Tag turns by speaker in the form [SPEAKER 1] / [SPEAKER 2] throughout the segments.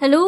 [SPEAKER 1] Hello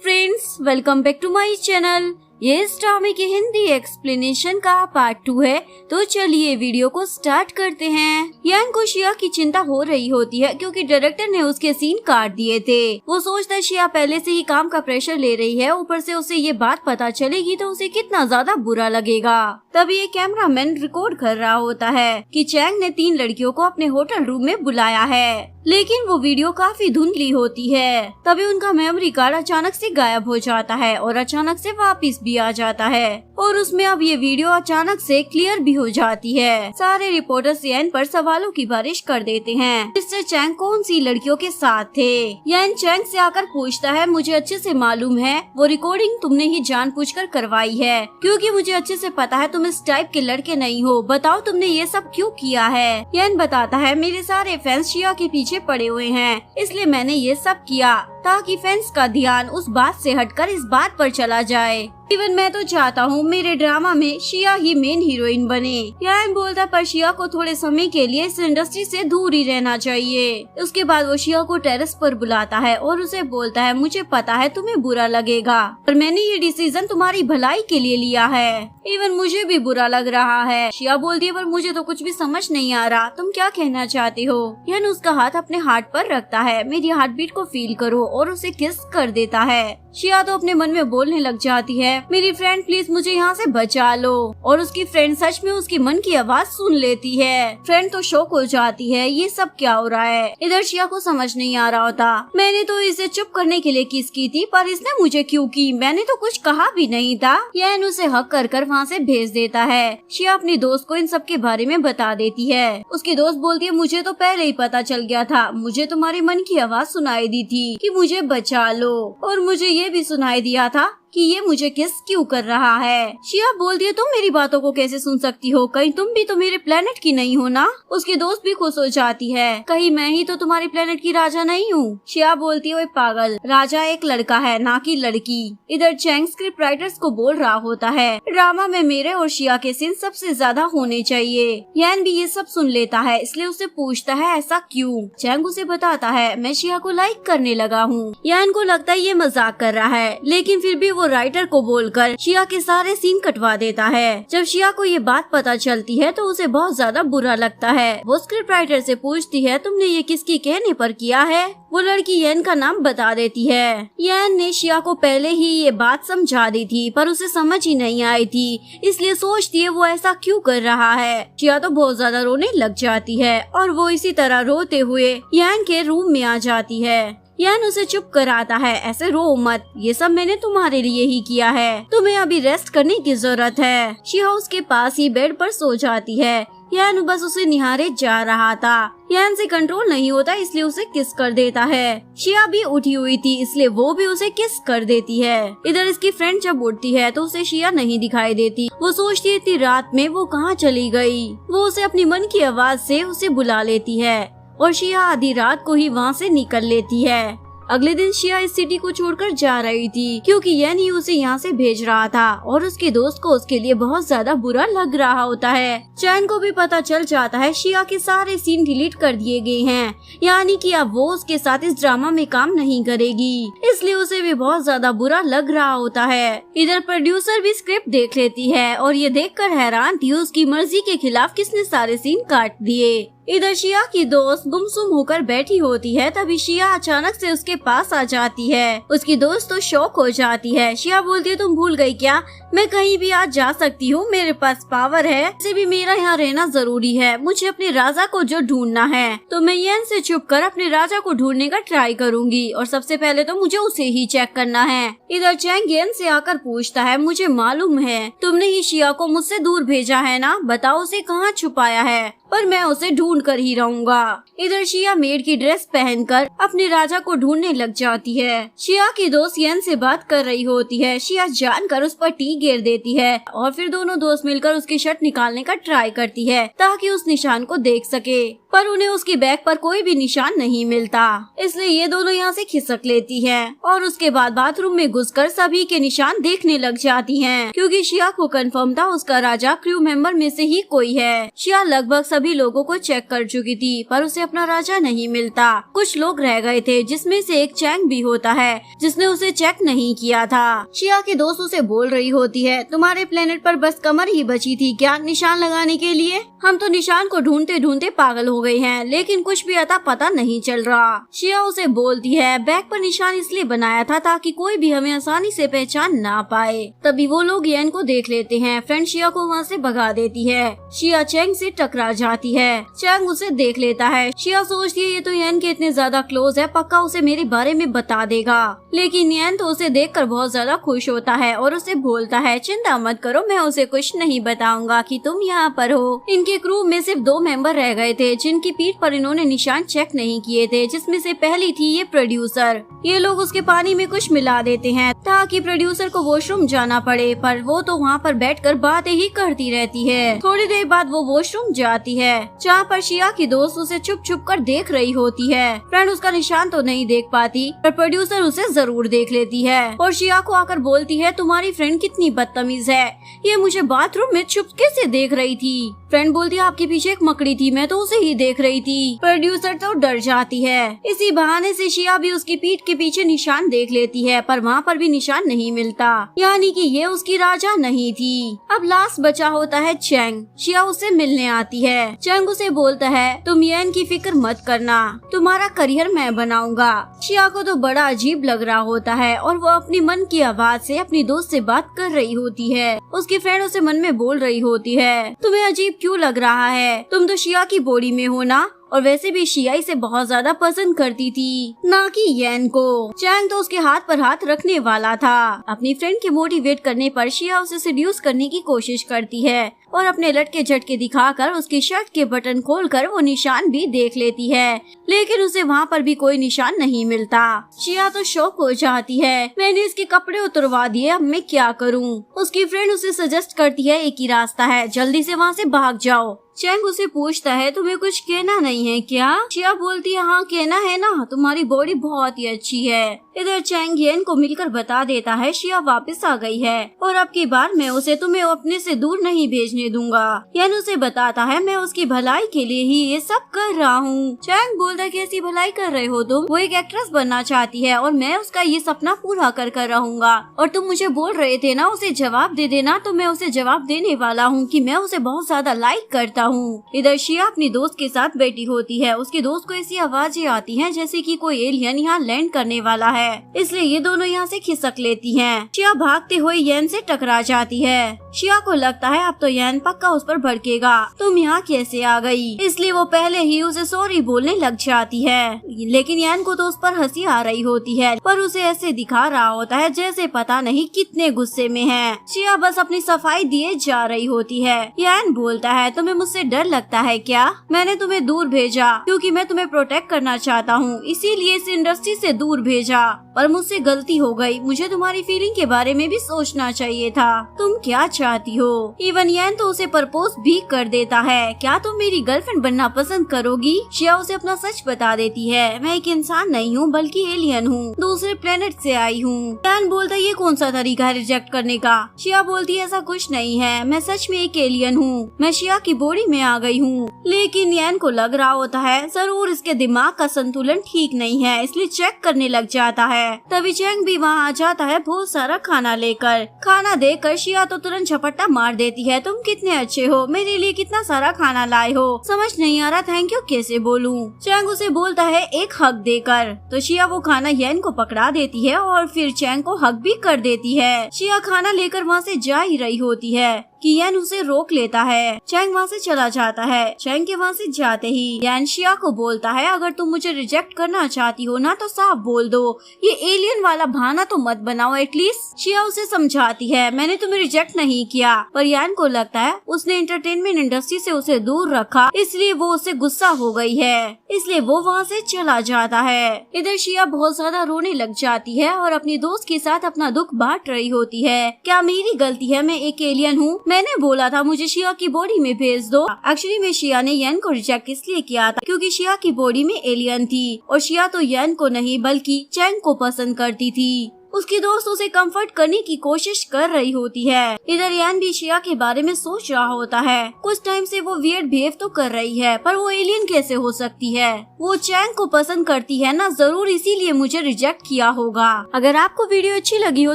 [SPEAKER 1] friends, welcome back to my channel. ये इस ड्रामे की हिंदी एक्सप्लेनेशन का पार्ट 2 है। तो चलिए वीडियो को स्टार्ट करते हैं। यान को शिया की चिंता हो रही होती है क्योंकि डायरेक्टर ने उसके सीन काट दिए थे। वो सोचता है शिया पहले से ही काम का प्रेशर ले रही है, ऊपर से उसे ये बात पता चलेगी तो उसे कितना ज्यादा बुरा लगेगा। तभी एक कैमरामैन रिकॉर्ड कर रहा होता है कि चैंग ने 3 लड़कियों को अपने होटल रूम में बुलाया है, लेकिन वो वीडियो काफी धुंधली होती है। तभी उनका मेमोरी कार्ड अचानक से गायब हो जाता है और अचानक से वापस भी आ जाता है और उसमें अब ये वीडियो अचानक से क्लियर भी हो जाती है। सारे रिपोर्टर्स यान पर सवालों की बारिश कर देते हैं। मिस्टर चैंग कौन सी लड़कियों के साथ थे। यान चैंग से आकर पूछता है, मुझे अच्छे से मालूम है वो रिकॉर्डिंग तुमने ही जानबूझकर करवाई है, क्योंकि मुझे अच्छे से पता है तुम इस टाइप के लड़के नहीं हो। बताओ तुमने ये सब क्यों किया है। यान बताता है, मेरे सारे फैंस शिया के पीछे पड़े हुए हैं, इसलिए मैंने ये सब किया ताकि फैंस का ध्यान उस बात से हटकर इस बात पर चला जाए। इवन मैं तो चाहता हूँ मेरे ड्रामा में शिया ही मेन हीरोइन बने। यान बोलता पर शिया को थोड़े समय के लिए इस इंडस्ट्री से दूर ही रहना चाहिए। उसके बाद वो शिया को टेरेस पर बुलाता है और उसे बोलता है, मुझे पता है तुम्हें बुरा लगेगा, पर मैंने ये डिसीजन तुम्हारी भलाई के लिए लिया है। इवन मुझे भी बुरा लग रहा है। शिया बोलती है, पर मुझे तो कुछ भी समझ नहीं आ रहा, तुम क्या कहना चाहती हो। यान उसका हाथ अपने हार्ट पर रखता है, मेरी हार्ट बीट को फील करो, और उसे किस कर देता है। शिया तो अपने मन में बोलने लग जाती है, मेरी फ्रेंड प्लीज मुझे यहाँ से बचा लो। और उसकी फ्रेंड सच में उसकी मन की आवाज सुन लेती है। फ्रेंड तो शॉक हो जाती है, ये सब क्या हो रहा है। इधर शिया को समझ नहीं आ रहा होता। मैंने तो इसे चुप करने के लिए किस की थी, पर इसने मुझे क्यों की, मैंने तो कुछ कहा भी नहीं था। यान उसे हक कर वहाँ से भेज देता है। शिया अपनी दोस्त को इन सब के बारे में बता देती है। उसकी दोस्त बोलती है, मुझे तो पहले ही पता चल गया था, मुझे तुम्हारे मन की आवाज सुनाई दी थी कि मुझे बचा लो, और मुझे ये भी सुनाई दिया था कि ये मुझे किस क्यों कर रहा है। शिया बोलती है, तुम मेरी बातों को कैसे सुन सकती हो, कहीं तुम भी तो मेरे प्लेनेट की नहीं हो ना। उसकी दोस्त भी खुश हो जाती है, कहीं मैं ही तो तुम्हारे प्लेनेट की राजा नहीं हूँ। शिया बोलती है, ओए पागल, राजा एक लड़का है ना कि लड़की। इधर चैंग स्क्रिप्ट राइटर्स को बोल रहा होता है, ड्रामा में मेरे और शिया के सीन सबसे ज्यादा होने चाहिए। यान भी ये सब सुन लेता है, इसलिए उसे पूछता है ऐसा क्यों। चैंग उसे बताता है, मैं शिया को लाइक करने लगा हूँ। यान को लगता है ये मजाक कर रहा है, लेकिन फिर भी वो राइटर को बोलकर शिया के सारे सीन कटवा देता है। जब शिया को ये बात पता चलती है तो उसे बहुत ज्यादा बुरा लगता है। वो स्क्रिप्ट राइटर से पूछती है, तुमने ये किसकी कहने पर किया है। वो लड़की यान का नाम बता देती है। यान ने शिया को पहले ही ये बात समझा दी थी, पर उसे समझ ही नहीं आई थी, इसलिए सोचती है वो ऐसा क्यों कर रहा है। शिया तो बहुत ज्यादा रोने लग जाती है और वो इसी तरह रोते हुए यान के रूम में आ जाती है। यान उसे चुप कराता है, ऐसे रो मत, ये सब मैंने तुम्हारे लिए ही किया है, तुम्हें अभी रेस्ट करने की जरूरत है। शिया उसके पास ही बेड पर सो जाती है। यान बस उसे निहारे जा रहा था। यान से कंट्रोल नहीं होता, इसलिए उसे किस कर देता है। शिया भी उठी हुई थी, इसलिए वो भी उसे किस कर देती है। इधर इसकी फ्रेंड जब उठती है तो उसे शिया नहीं दिखाई देती। वो सोचती है इतनी रात में वो कहाँ चली गई। वो उसे अपनी मन की आवाज से उसे बुला लेती है और शिया आधी रात को ही वहाँ से निकल लेती है। अगले दिन शिया इस सिटी को छोड़कर जा रही थी, क्योंकि यान ही उसे यहाँ से भेज रहा था और उसके दोस्त को उसके लिए बहुत ज्यादा बुरा लग रहा होता है। चैन को भी पता चल जाता है शिया के सारे सीन डिलीट कर दिए गए हैं, यानी कि अब वो उसके साथ इस ड्रामा में काम नहीं करेगी, इसलिए उसे भी बहुत ज्यादा बुरा लग रहा होता है। इधर प्रोड्यूसर भी स्क्रिप्ट देख लेती है और ये देखकर हैरान थी उसकी मर्जी के खिलाफ किसने सारे सीन काट दिए। इधर शिया की दोस्त गुमसुम होकर बैठी होती है, तभी शिया अचानक से उसके पास आ जाती है। उसकी दोस्त तो शॉक हो जाती है। शिया बोलती है, तुम भूल गई क्या, मैं कहीं भी आज जा सकती हूँ, मेरे पास पावर है, इसे भी मेरा यहाँ रहना जरूरी है, मुझे अपने राजा को जो ढूंढना है, तो मैं यान से छुप कर अपने राजा को ढूंढने का ट्राई करूंगी, और सबसे पहले तो मुझे उसे ही चेक करना है। इधर चैंग यान से आकर पूछता है, मुझे मालूम है तुमने ही शिया को मुझसे दूर भेजा है ना, बताओ उसे कहाँ छुपाया है, पर मैं उसे ढूंढ कर ही रहूंगा। इधर शिया मेड की ड्रेस पहनकर अपने राजा को ढूंढने लग जाती है। शिया की दोस्त यान से बात कर रही होती है। शिया जानकर उस पर टी घेर देती है और फिर दोनों दोस्त मिलकर उसकी शर्ट निकालने का ट्राई करती है ताकि उस निशान को देख सके, पर उन्हें उसकी बैग पर कोई भी निशान नहीं मिलता, इसलिए ये दोनों यहाँ से खिसक लेती हैं और उसके बाद बाथरूम में घुसकर सभी के निशान देखने लग जाती हैं, क्योंकि शिया को कंफर्म था उसका राजा क्रू मेंबर में से ही कोई है। शिया लगभग सभी लोगों को चेक कर चुकी थी, पर उसे अपना राजा नहीं मिलता। कुछ लोग रह गए थे, जिसमें से एक चैंग भी होता है जिसने उसे चेक नहीं किया था। शिया की दोस्त उसे बोल रही होती है, तुम्हारे प्लेनेट पर बस कमर ही बची थी क्या निशान लगाने के लिए? हम तो निशान को ढूंढते ढूंढते पागल हो गए हैं, लेकिन कुछ भी अता पता नहीं चल रहा। शिया उसे बोलती है, बैग पर निशान इसलिए बनाया था ताकि कोई भी हमें आसानी से पहचान ना पाए। तभी वो लोग येन को देख लेते हैं। फ्रेंड शिया को वहाँ से भगा देती है। शिया चैंग से टकरा जाती है। चैंग उसे देख लेता है। शिया सोचती है ये तो येन के इतने ज्यादा क्लोज है, पक्का उसे मेरे बारे में बता देगा। लेकिन येन तो उसे देखकर बहुत ज्यादा खुश होता है और उसे बोलता है, चिंता मत करो, मैं उसे कुछ नहीं बताऊंगा कि तुम यहाँ पर हो। इनके क्रू में सिर्फ 2 मेंबर रह गए थे जिनकी पीठ पर इन्होंने निशान चेक नहीं किए थे, जिसमें से पहली थी ये प्रोड्यूसर। ये लोग उसके पानी में कुछ मिला देते हैं ताकि प्रोड्यूसर को वॉशरूम जाना पड़े, पर वो तो वहाँ पर बैठकर बातें ही करती रहती है। थोड़ी देर बाद वो वॉशरूम जाती है, जहाँ पर शिया की दोस्त उसे छुप छुप कर देख रही होती है। फ्रेंड उसका निशान तो नहीं देख पाती, पर प्रोड्यूसर उसे जरूर देख लेती है और शिया को आकर बोलती है, तुम्हारी फ्रेंड कितनी बदतमीज है, ये मुझे बाथरूम में चुपके से देख रही थी। फ्रेंड बोलती है, आपके पीछे एक मकड़ी थी, मैं तो उसे ही देख रही थी। प्रोड्यूसर तो डर जाती है। इसी बहाने से शिया भी उसकी पीठ के पीछे निशान देख लेती है, पर वहाँ पर भी निशान नहीं मिलता, यानी कि ये उसकी राजा नहीं थी। अब लास्ट बचा होता है चैंग। शिया उससे मिलने आती है। चैंग उसे बोलता है, तुम येन की फिक्र मत करना, तुम्हारा करियर मैं बनाऊंगा। शिया को तो बड़ा अजीब लग रहा होता है और वो अपनी मन की आवाज से अपनी दोस्त से बात कर रही होती है। उसकी फ्रेंड उसे मन में बोल रही होती है, तुम्हें अजीब क्यों लग रहा है, तुम तो शिया की बॉडी में हो ना, और वैसे भी शिया इसे बहुत ज्यादा पसंद करती थी, ना कि येन को। चैंग तो उसके हाथ पर हाथ रखने वाला था। अपनी फ्रेंड के मोटिवेट करने पर शिया उसे सेड्यूस करने की कोशिश करती है और अपने लटके झटके दिखाकर उसकी शर्ट के बटन खोलकर वो निशान भी देख लेती है, लेकिन उसे वहाँ पर भी कोई निशान नहीं मिलता। शिया तो शॉक हो जाती है, मैंने इसके कपड़े उतरवा दिए, अब मैं क्या करूँ? उसकी फ्रेंड उसे सजेस्ट करती है, एक ही रास्ता है, जल्दी से वहाँ से भाग जाओ। चैंग उसे पूछता है, तुम्हें कुछ कहना नहीं है क्या? शिया बोलती है, हाँ कहना है ना, तुम्हारी बॉडी बहुत ही अच्छी है। इधर चैंग येन को मिलकर बता देता है शिया वापस आ गई है और अब की बार मैं उसे तुम्हें अपने से दूर नहीं भेजने दूंगा। येन उसे बताता है, मैं उसकी भलाई के लिए ही ये सब कर रहा हूँ। चैंग बोलता है, कैसी भलाई कर रहे हो तुम? वो एक एक्ट्रेस बनना चाहती है और मैं उसका ये सपना पूरा कर रहूंगा। और तुम मुझे बोल रहे थे ना उसे जवाब दे देना, तो मैं उसे जवाब देने वाला हूँ कि मैं उसे बहुत ज्यादा लाइक करता हूँ। इधर शिया अपनी दोस्त के साथ बैठी होती है। उसके दोस्त को ऐसी आवाजें आती हैं जैसे कि कोई एलियन यहाँ लैंड करने वाला है, इसलिए ये दोनों यहाँ से खिसक लेती हैं। शिया भागते हुए येन से टकरा जाती है। शिया को लगता है अब तो येन पक्का उस पर भड़केगा, तुम यहाँ कैसे आ गई? इसलिए वो पहले ही उसे सॉरी बोलने लग जाती है, लेकिन येन को तो उस पर हंसी आ रही होती है, पर उसे ऐसे दिखा रहा होता है जैसे पता नहीं कितने गुस्से में है। शिया बस अपनी सफाई दिए जा रही होती है। येन बोलता है, तुम्हें मुझसे डर लगता है क्या? मैंने तुम्हें दूर भेजा क्योंकि मैं तुम्हें प्रोटेक्ट करना चाहता हूँ, इसीलिए इस इंडस्ट्री से दूर भेजा, पर मुझसे गलती हो गई। मुझे तुम्हारी फीलिंग के बारे में भी सोचना चाहिए था। तुम क्या चाहती हो? इवन येन तो उसे प्रपोज भी कर देता है, क्या तुम मेरी गर्लफ्रेंड बनना पसंद करोगी? शिया उसे अपना सच बता देती है, मैं एक इंसान नहीं हूँ बल्कि एलियन हूँ, दूसरे प्लेनेट से आई हूँ। येन बोलता है, ये कौन सा तरीका है रिजेक्ट करने का? शिया बोलती है, ऐसा कुछ नहीं है, मैं सच में एक एलियन हूँ, मैं शिया की बॉडी में आ गई हूँ। लेकिन येन को लग रहा होता है जरूर इसके दिमाग का संतुलन ठीक नहीं है, इसलिए चेक करने लग जाता है। तभी चैंग भी वहाँ आ जाता है बहुत सारा खाना लेकर। खाना देकर शिया तो तुरंत झपट्टा मार देती है, तुम कितने अच्छे हो, मेरे लिए कितना सारा खाना लाए हो, समझ नहीं आ रहा थैंक यू कैसे बोलूं। चैंग उसे बोलता है एक हक देकर, तो शिया वो खाना येन को पकड़ा देती है और फिर चैंग को हक भी कर देती है। शिया खाना लेकर वहाँ से जा ही रही होती है कि येन उसे रोक लेता है। चैंग वहाँ से चला जाता है। चैंग के वहाँ से जाते ही येन शिया को बोलता है, अगर तुम मुझे रिजेक्ट करना चाहती हो ना तो साफ बोल दो, ये एलियन वाला बहाना तो मत बनाओ एटलीस्ट। शिया उसे समझाती है, मैंने तुम्हें रिजेक्ट नहीं किया, पर येन को लगता है उसने एंटरटेनमेंट इंडस्ट्री से उसे दूर रखा, इसलिए वो उससे गुस्सा हो गई है, इसलिए वो वहाँ से चला जाता है। इधर शिया बहुत ज्यादा रोने लग जाती है और अपनी दोस्त के साथ अपना दुख बांट रही होती है। क्या मेरी गलती है? मैं एक एलियन हूँ, मैंने बोला था मुझे शिया की बॉडी में भेज दो। एक्चुअली में शिया ने यन को रिजेक्ट इसलिए किया था क्योंकि शिया की बॉडी में एलियन थी और शिया तो यन को नहीं बल्कि चैंग को पसंद करती थी। उसकी दोस्त उसे कंफर्ट करने की कोशिश कर रही होती है। इधर यान भी शिया के बारे में सोच रहा होता है। कुछ टाइम से वो वियर्ड बिहेव तो कर रही है पर वो एलियन कैसे हो सकती है। वो चैंग को पसंद करती है ना, जरूर इसीलिए मुझे रिजेक्ट किया होगा। अगर आपको वीडियो अच्छी लगी हो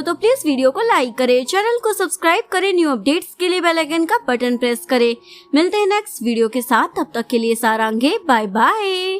[SPEAKER 1] तो प्लीज वीडियो को लाइक करे, चैनल को सब्सक्राइब करे, न्यू अपडेट्स के लिए बेल आइकन का बटन प्रेस करे। मिलते हैं नेक्स्ट वीडियो के साथ, तब तक के लिए सारांगे, बाय बाय।